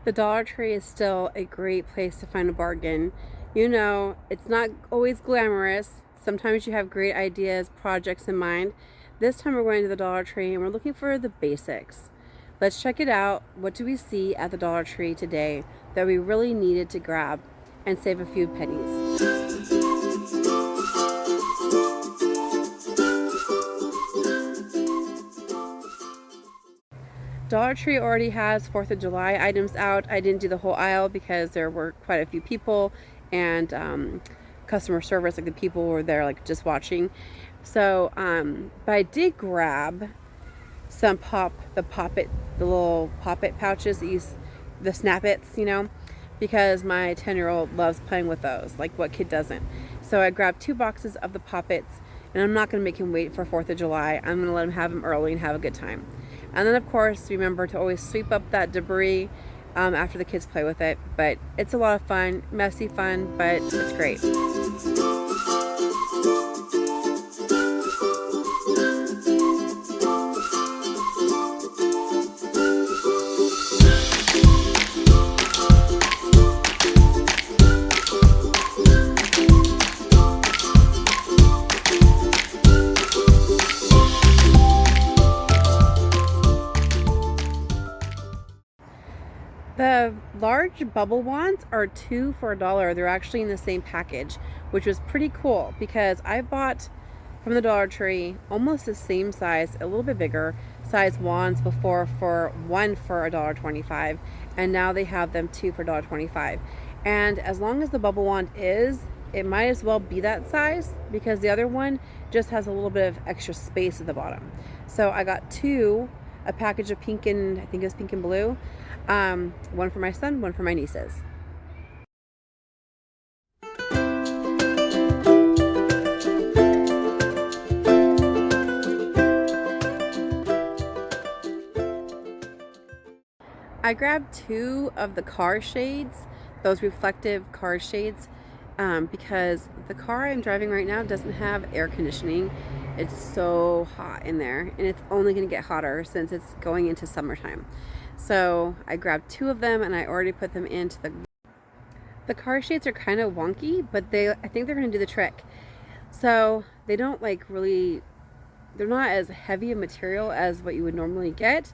The Dollar Tree is still a great place to find a bargain. You know, it's not always glamorous. Sometimes you have great ideas, projects in mind. This time we're going to the Dollar Tree and we're looking for the basics. Let's check it out. What do we see at the Dollar Tree today that we really needed to grab and save a few pennies? Dollar Tree already has 4th of July items out. I didn't do the whole aisle because there were quite a few people and customer service, like the people were there like just watching. So, but I did grab some the little Pop-It pouches that use the Snap-Its, you know, because my 10-year-old loves playing with those. Like, what kid doesn't? So I grabbed 2 boxes of the Pop-Its, and I'm not going to make him wait for 4th of July. I'm going to let him have them early and have a good time. And then, of course, remember to always sweep up that debris after the kids play with it. But it's a lot of fun, messy fun, but it's great. The large bubble wands are 2 for $1. They're actually in the same package, which was pretty cool because I bought from the Dollar Tree almost the same size, a little bit bigger size wands before for 1 for $1.25, and now they have them 2 for $1.25. And as long as the bubble wand it might as well be that size because the other one just has a little bit of extra space at the bottom. So I got 2, a package of pink and I think it was pink and blue. 1 for my son, 1 for my nieces. I grabbed 2 of the car shades, those reflective car shades, because the car I'm driving right now doesn't have air conditioning. It's so hot in there, and it's only going to get hotter since it's going into summertime. So I grabbed 2 of them and I already put them into the car shades are kind of wonky, but I think they're going to do the trick. So they don't they're not as heavy a material as what you would normally get,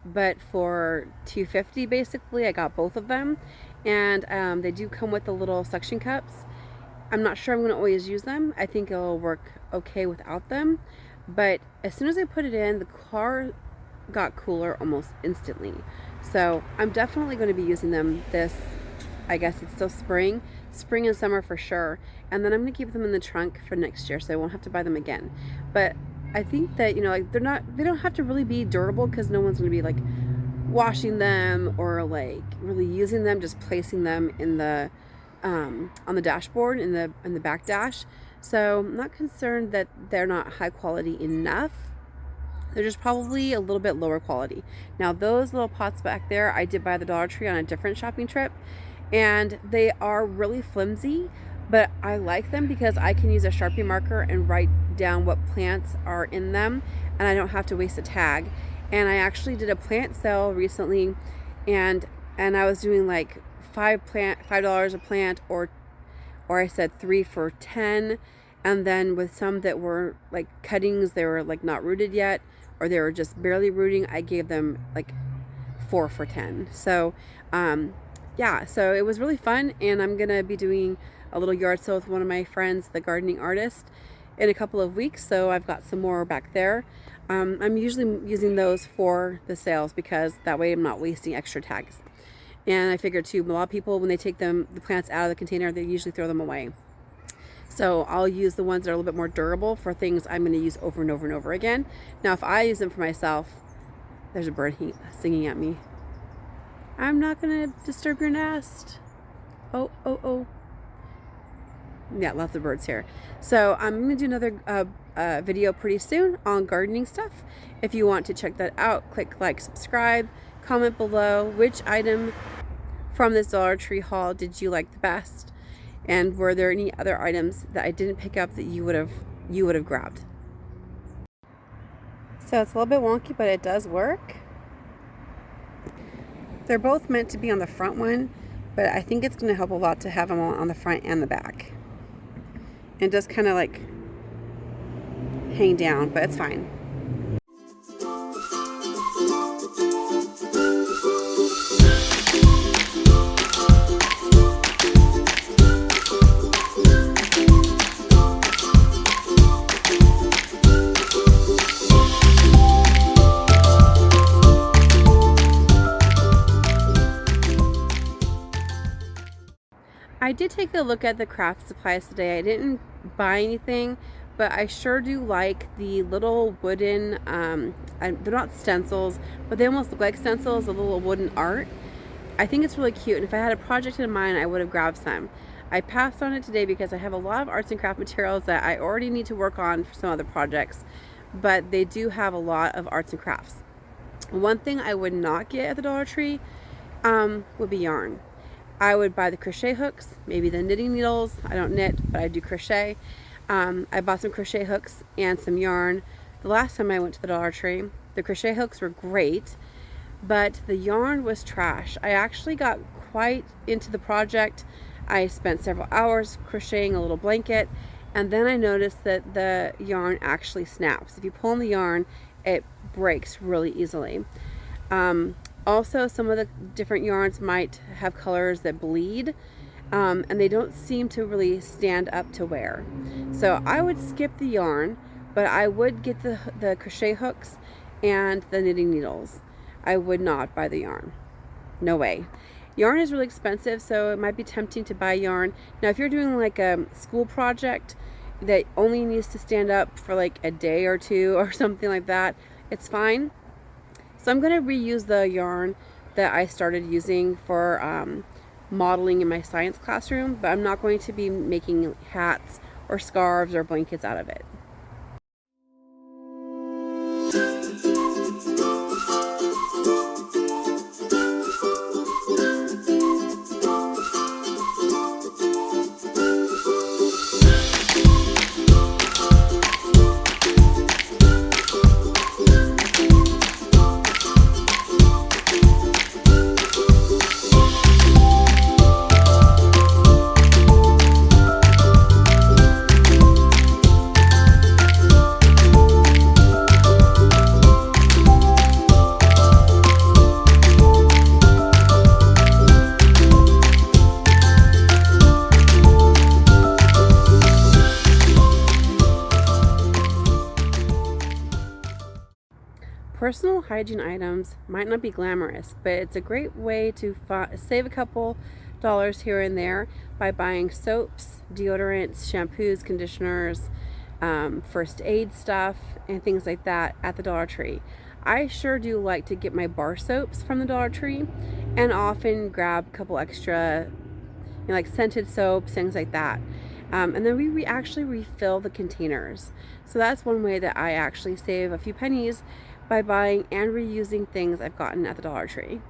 but for $2.50 basically I got both of them, and they do come with the little suction cups. I'm not sure I'm going to always use them. I think it'll work okay without them, but as soon as I put it in, the car got cooler almost instantly. So I'm definitely going to be using them I guess it's still spring and summer for sure, and then I'm going to keep them in the trunk for next year so I won't have to buy them again. But I think that, you know, like they don't have to really be durable because no one's going to be like washing them or like really using them, just placing them in the on the dashboard in the back dash. So I'm not concerned that they're not high quality enough. They're just probably a little bit lower quality. Now those little pots back there I did buy at the Dollar Tree on a different shopping trip, and they are really flimsy, but I like them because I can use a Sharpie marker and write down what plants are in them, and I don't have to waste a tag. And I actually did a plant sale recently, and I was doing like $5 a plant, or I said 3 for $10. And then with some that were like cuttings, they were like not rooted yet, or they were just barely rooting, I gave them like 4 for $10. So yeah, so it was really fun, and I'm gonna be doing a little yard sale with one of my friends, the gardening artist, in a couple of weeks. So I've got some more back there. I'm usually using those for the sales because that way I'm not wasting extra tags. And I figured too, a lot of people, when they take the plants out of the container, they usually throw them away. So I'll use the ones that are a little bit more durable for things I'm going to use over and over and over again. Now, if I use them for myself, there's a bird singing at me. I'm not going to disturb your nest. Oh, oh, oh. Yeah, lots of birds here. So I'm going to do another video pretty soon on gardening stuff. If you want to check that out, click like, subscribe, comment below which item from this Dollar Tree haul did you like the best, and were there any other items that I didn't pick up that you would have grabbed. So it's a little bit wonky, but it does work. They're both meant to be on the front one, but I think it's going to help a lot to have them on the front and the back. It does kind of like hang down, but it's fine. I did take a look at the craft supplies today. I didn't buy anything, but I sure do like the little wooden, they're not stencils, but they almost look like stencils, a little wooden art. I think it's really cute, and if I had a project in mind, I would have grabbed some. I passed on it today because I have a lot of arts and craft materials that I already need to work on for some other projects, but they do have a lot of arts and crafts. One thing I would not get at the Dollar Tree would be yarn. I would buy the crochet hooks, maybe the knitting needles. I don't knit, but I do crochet. I bought some crochet hooks and some yarn the last time I went to the Dollar Tree. The crochet hooks were great, but the yarn was trash. I actually got quite into the project. I spent several hours crocheting a little blanket, and then I noticed that the yarn actually snaps. If you pull on the yarn, it breaks really easily. Also, some of the different yarns might have colors that bleed, and they don't seem to really stand up to wear. So I would skip the yarn, but I would get the crochet hooks and the knitting needles. I would not buy the yarn. No way. Yarn is really expensive, so it might be tempting to buy yarn. Now, if you're doing like a school project that only needs to stand up for like a day or two or something like that, it's fine. So I'm going to reuse the yarn that I started using for modeling in my science classroom, but I'm not going to be making hats or scarves or blankets out of it. Personal hygiene items might not be glamorous, but it's a great way to save a couple dollars here and there by buying soaps, deodorants, shampoos, conditioners, first aid stuff, and things like that at the Dollar Tree. I sure do like to get my bar soaps from the Dollar Tree, and often grab a couple extra, like scented soaps, things like that. And then we actually refill the containers. So that's one way that I actually save a few pennies by buying and reusing things I've gotten at the Dollar Tree.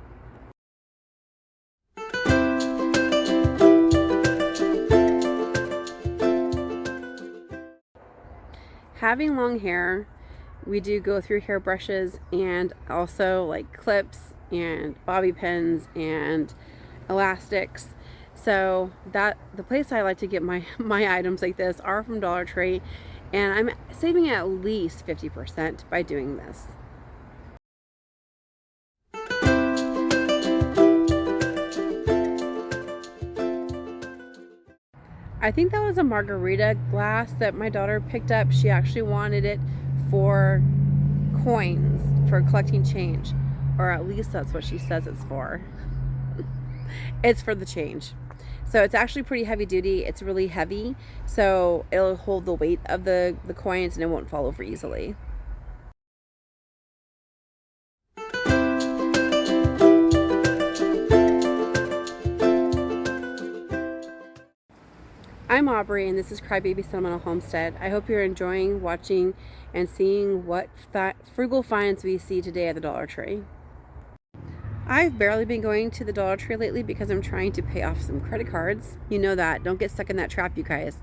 Having long hair, we do go through hairbrushes and also like clips and bobby pins and elastics. So that the place I like to get my items like this are from Dollar Tree, and I'm saving at least 50% by doing this. I think that was a margarita glass that my daughter picked up. She actually wanted it for coins, for collecting change, or at least that's what she says it's for. It's for the change. So it's actually pretty heavy duty. It's really heavy, so it'll hold the weight of the coins and it won't fall over easily. I'm Aubrey, and this is Crybaby Sentimental Homestead. I hope you're enjoying watching and seeing what frugal finds we see today at the Dollar Tree. I've barely been going to the Dollar Tree lately because I'm trying to pay off some credit cards. You know that. Don't get stuck in that trap, you guys.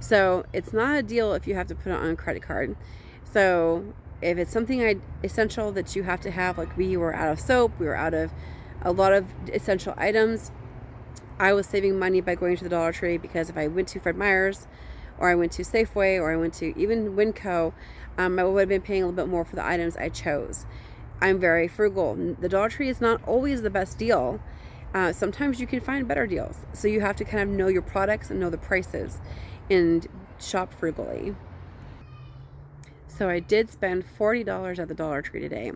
So it's not a deal if you have to put it on a credit card. So if it's something essential that you have to have, like we were out of soap, we were out of A lot of essential items. I was saving money by going to the Dollar Tree, because if I went to Fred Meyer's, or I went to Safeway, or I went to even Winco, I would have been paying a little bit more for the items I chose. I'm very frugal. The Dollar Tree is not always the best deal. Sometimes you can find better deals. So you have to kind of know your products and know the prices and shop frugally. So I did spend $40 at the Dollar Tree today,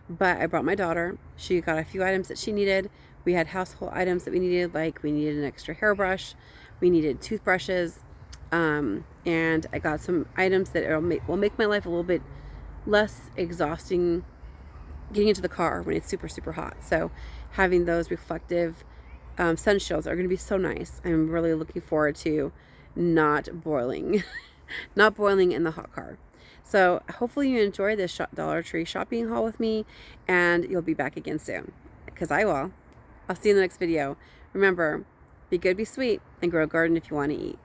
but I brought my daughter. She got a few items that she needed. We had household items that we needed, like we needed an extra hairbrush, we needed toothbrushes, and I got some items that will make my life a little bit less exhausting getting into the car when it's super, super hot. So having those reflective sun shields are going to be so nice. I'm really looking forward to not boiling, not boiling in the hot car. So hopefully you enjoy this Dollar Tree shopping haul with me, and you'll be back again soon, because I will. I'll see you in the next video. Remember, be good, be sweet, and grow a garden if you want to eat.